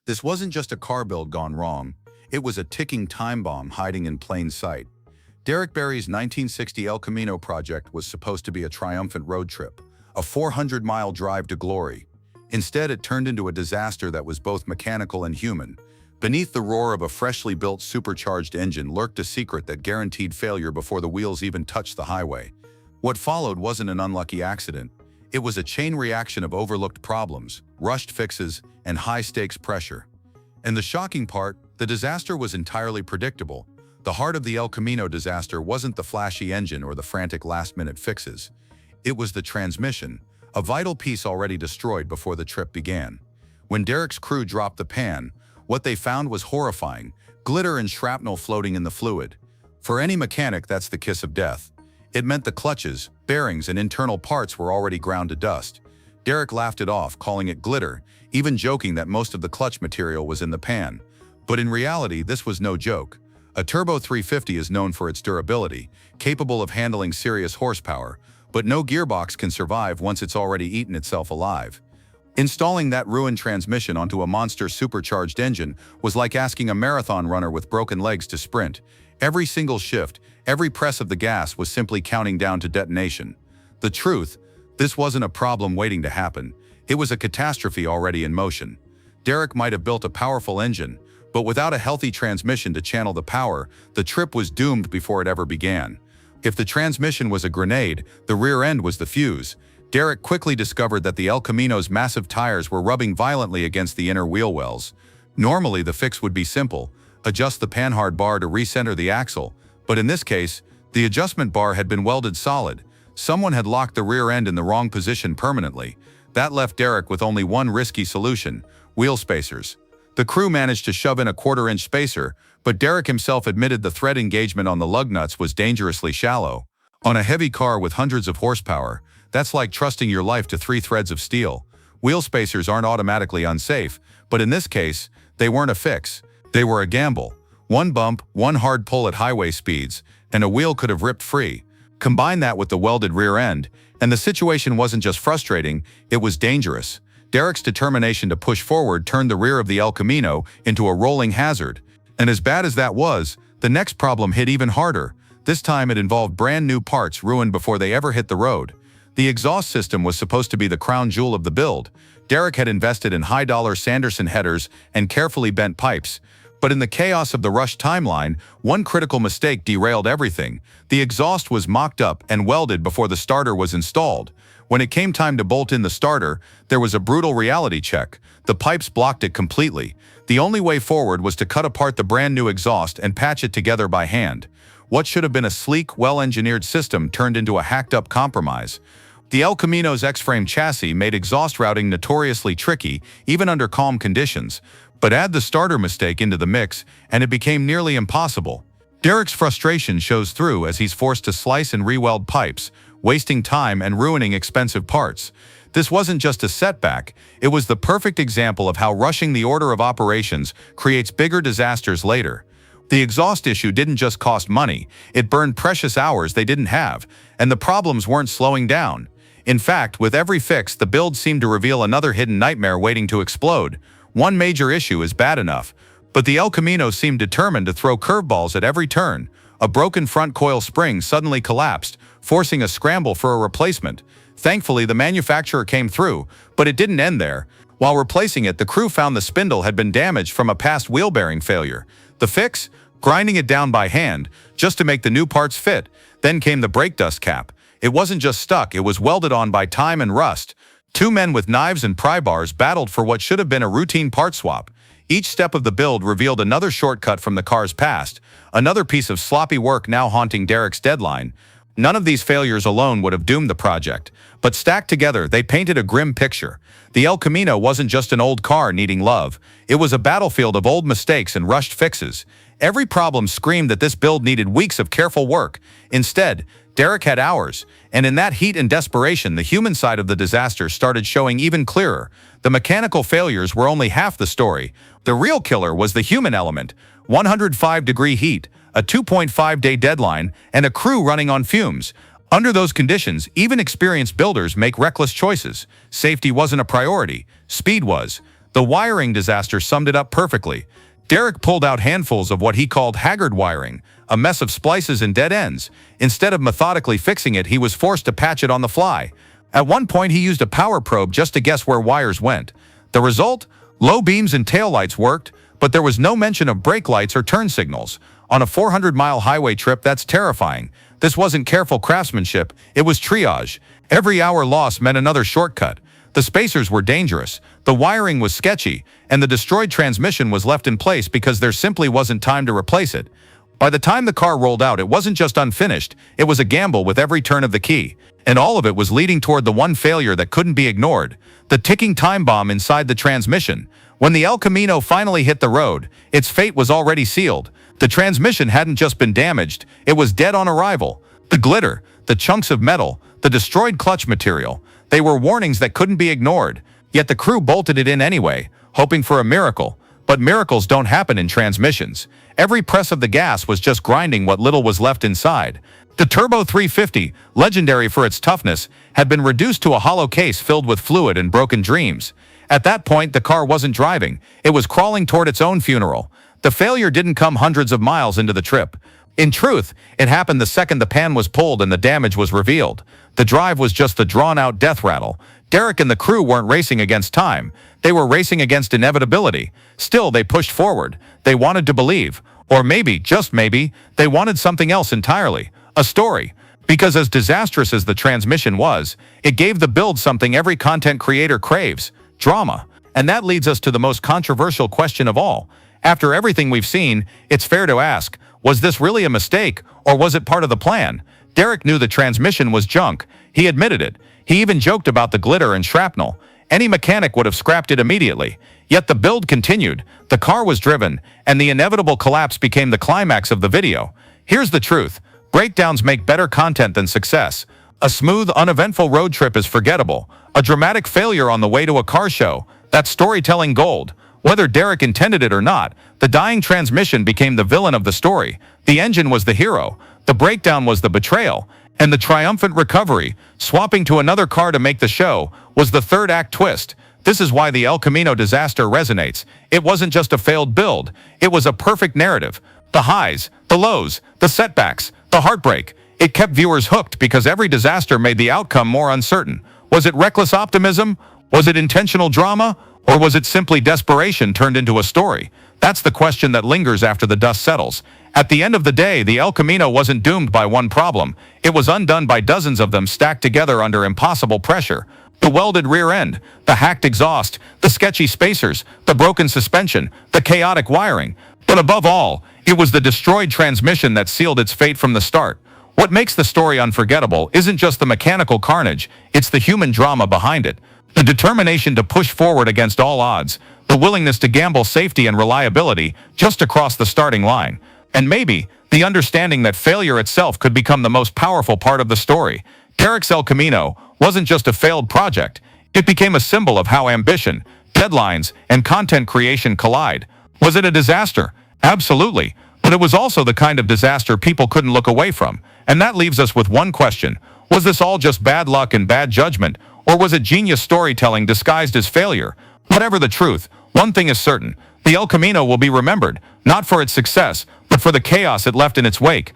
This wasn't just a car build gone wrong, it was a ticking time bomb hiding in plain sight. Derek Bieri's 1960 El Camino project was supposed to be a triumphant road trip, a 400-mile drive to glory. Instead, it turned into a disaster that was both mechanical and human. Beneath the roar of a freshly built supercharged engine lurked a secret that guaranteed failure before the wheels even touched the highway. What followed wasn't an unlucky accident. It was a chain reaction of overlooked problems, rushed fixes, and high-stakes pressure. And the shocking part, the disaster was entirely predictable. The heart of the El Camino disaster wasn't the flashy engine or the frantic last-minute fixes. It was the transmission, a vital piece already destroyed before the trip began. When Derek's crew dropped the pan, what they found was horrifying: glitter and shrapnel floating in the fluid. For any mechanic, that's the kiss of death. It meant the clutches, bearings, and internal parts were already ground to dust. Derek laughed it off, calling it glitter, even joking that most of the clutch material was in the pan. But in reality, this was no joke. A Turbo 350 is known for its durability, capable of handling serious horsepower, but no gearbox can survive once it's already eaten itself alive. Installing that ruined transmission onto a monster supercharged engine was like asking a marathon runner with broken legs to sprint. Every single shift, every press of the gas was simply counting down to detonation. The truth, this wasn't a problem waiting to happen. It was a catastrophe already in motion. Derek might have built a powerful engine, but without a healthy transmission to channel the power, the trip was doomed before it ever began. If the transmission was a grenade, the rear end was the fuse. Derek quickly discovered that the El Camino's massive tires were rubbing violently against the inner wheel wells. Normally, the fix would be simple: adjust the panhard bar to recenter the axle, but in this case, the adjustment bar had been welded solid. Someone had locked the rear end in the wrong position permanently. That left Derek with only one risky solution: wheel spacers. The crew managed to shove in a quarter-inch spacer, but Derek himself admitted the thread engagement on the lug nuts was dangerously shallow. On a heavy car with hundreds of horsepower, that's like trusting your life to 3 threads of steel. Wheel spacers aren't automatically unsafe, but in this case, they weren't a fix. They were a gamble. One bump, one hard pull at highway speeds, and a wheel could have ripped free. Combine that with the welded rear end, and the situation wasn't just frustrating, it was dangerous. Derek's determination to push forward turned the rear of the El Camino into a rolling hazard. And as bad as that was, the next problem hit even harder. This time it involved brand new parts ruined before they ever hit the road. The exhaust system was supposed to be the crown jewel of the build. Derek had invested in high-dollar Sanderson headers and carefully bent pipes. But in the chaos of the rushed timeline, one critical mistake derailed everything. The exhaust was mocked up and welded before the starter was installed. When it came time to bolt in the starter, there was a brutal reality check. The pipes blocked it completely. The only way forward was to cut apart the brand new exhaust and patch it together by hand. What should have been a sleek, well-engineered system turned into a hacked-up compromise. The El Camino's X-frame chassis made exhaust routing notoriously tricky, even under calm conditions. But add the starter mistake into the mix, and it became nearly impossible. Derek's frustration shows through as he's forced to slice and re-weld pipes, wasting time and ruining expensive parts. This wasn't just a setback, it was the perfect example of how rushing the order of operations creates bigger disasters later. The exhaust issue didn't just cost money, it burned precious hours they didn't have, and the problems weren't slowing down. In fact, with every fix, the build seemed to reveal another hidden nightmare waiting to explode. One major issue is bad enough, but the El Camino seemed determined to throw curveballs at every turn. A broken front coil spring suddenly collapsed, forcing a scramble for a replacement. Thankfully, the manufacturer came through, but it didn't end there. While replacing it, the crew found the spindle had been damaged from a past wheel bearing failure. The fix? Grinding it down by hand, just to make the new parts fit. Then came the brake dust cap. It wasn't just stuck, it was welded on by time and rust. 2 men with knives and pry bars battled for what should have been a routine part swap. Each step of the build revealed another shortcut from the car's past, another piece of sloppy work now haunting Derek's deadline. None of these failures alone would have doomed the project, but stacked together, they painted a grim picture. The El Camino wasn't just an old car needing love. It was a battlefield of old mistakes and rushed fixes. Every problem screamed that this build needed weeks of careful work. Instead, Derek had hours, and in that heat and desperation, the human side of the disaster started showing even clearer. The mechanical failures were only half the story. The real killer was the human element: 105-degree heat, a 2.5-day deadline, and a crew running on fumes. Under those conditions, even experienced builders make reckless choices. Safety wasn't a priority. Speed was. The wiring disaster summed it up perfectly. Derek pulled out handfuls of what he called haggard wiring, a mess of splices and dead ends. Instead of methodically fixing it, he was forced to patch it on the fly. At one point, he used a power probe just to guess where wires went. The result? Low beams and taillights worked, but there was no mention of brake lights or turn signals. On a 400-mile highway trip, that's terrifying. This wasn't careful craftsmanship, it was triage. Every hour lost meant another shortcut. The spacers were dangerous, the wiring was sketchy, and the destroyed transmission was left in place because there simply wasn't time to replace it. By the time the car rolled out, it wasn't just unfinished, it was a gamble with every turn of the key. And all of it was leading toward the one failure that couldn't be ignored, the ticking time bomb inside the transmission. When the El Camino finally hit the road, its fate was already sealed. The transmission hadn't just been damaged, it was dead on arrival. The glitter, the chunks of metal, the destroyed clutch material, they were warnings that couldn't be ignored. Yet the crew bolted it in anyway, hoping for a miracle. But miracles don't happen in transmissions. Every press of the gas was just grinding what little was left inside. The Turbo 350, legendary for its toughness, had been reduced to a hollow case filled with fluid and broken dreams. At that point, the car wasn't driving. It was crawling toward its own funeral. The failure didn't come hundreds of miles into the trip. In truth, it happened the second the pan was pulled and the damage was revealed. The drive was just the drawn-out death rattle. Derek and the crew weren't racing against time. They were racing against inevitability. Still, they pushed forward. They wanted to believe. Or maybe, just maybe, they wanted something else entirely. A story. Because as disastrous as the transmission was, it gave the build something every content creator craves. Drama. And that leads us to the most controversial question of all. After everything we've seen, it's fair to ask, was this really a mistake, or was it part of the plan? Derek knew the transmission was junk. He admitted it. He even joked about the glitter and shrapnel. Any mechanic would have scrapped it immediately. Yet the build continued, the car was driven, and the inevitable collapse became the climax of the video. Here's the truth. Breakdowns make better content than success. A smooth, uneventful road trip is forgettable. A dramatic failure on the way to a car show, that's storytelling gold. Whether Derek intended it or not, the dying transmission became the villain of the story. The engine was the hero, the breakdown was the betrayal, and the triumphant recovery, swapping to another car to make the show, was the third act twist. This is why the El Camino disaster resonates. It wasn't just a failed build, it was a perfect narrative. The highs, the lows, the setbacks, the heartbreak. It kept viewers hooked because every disaster made the outcome more uncertain. Was it reckless optimism? Was it intentional drama? Or was it simply desperation turned into a story? That's the question that lingers after the dust settles. At the end of the day, the El Camino wasn't doomed by one problem. It was undone by dozens of them stacked together under impossible pressure. The welded rear end, the hacked exhaust, the sketchy spacers, the broken suspension, the chaotic wiring. But above all, it was the destroyed transmission that sealed its fate from the start. What makes the story unforgettable isn't just the mechanical carnage, it's the human drama behind it. The determination to push forward against all odds, the willingness to gamble safety and reliability just across the starting line. And maybe, the understanding that failure itself could become the most powerful part of the story. Derek's El Camino wasn't just a failed project, it became a symbol of how ambition, deadlines, and content creation collide. Was it a disaster? Absolutely. But it was also the kind of disaster people couldn't look away from. And that leaves us with one question. Was this all just bad luck and bad judgment? Or was it genius storytelling disguised as failure? Whatever the truth, one thing is certain. The El Camino will be remembered, not for its success, but for the chaos it left in its wake.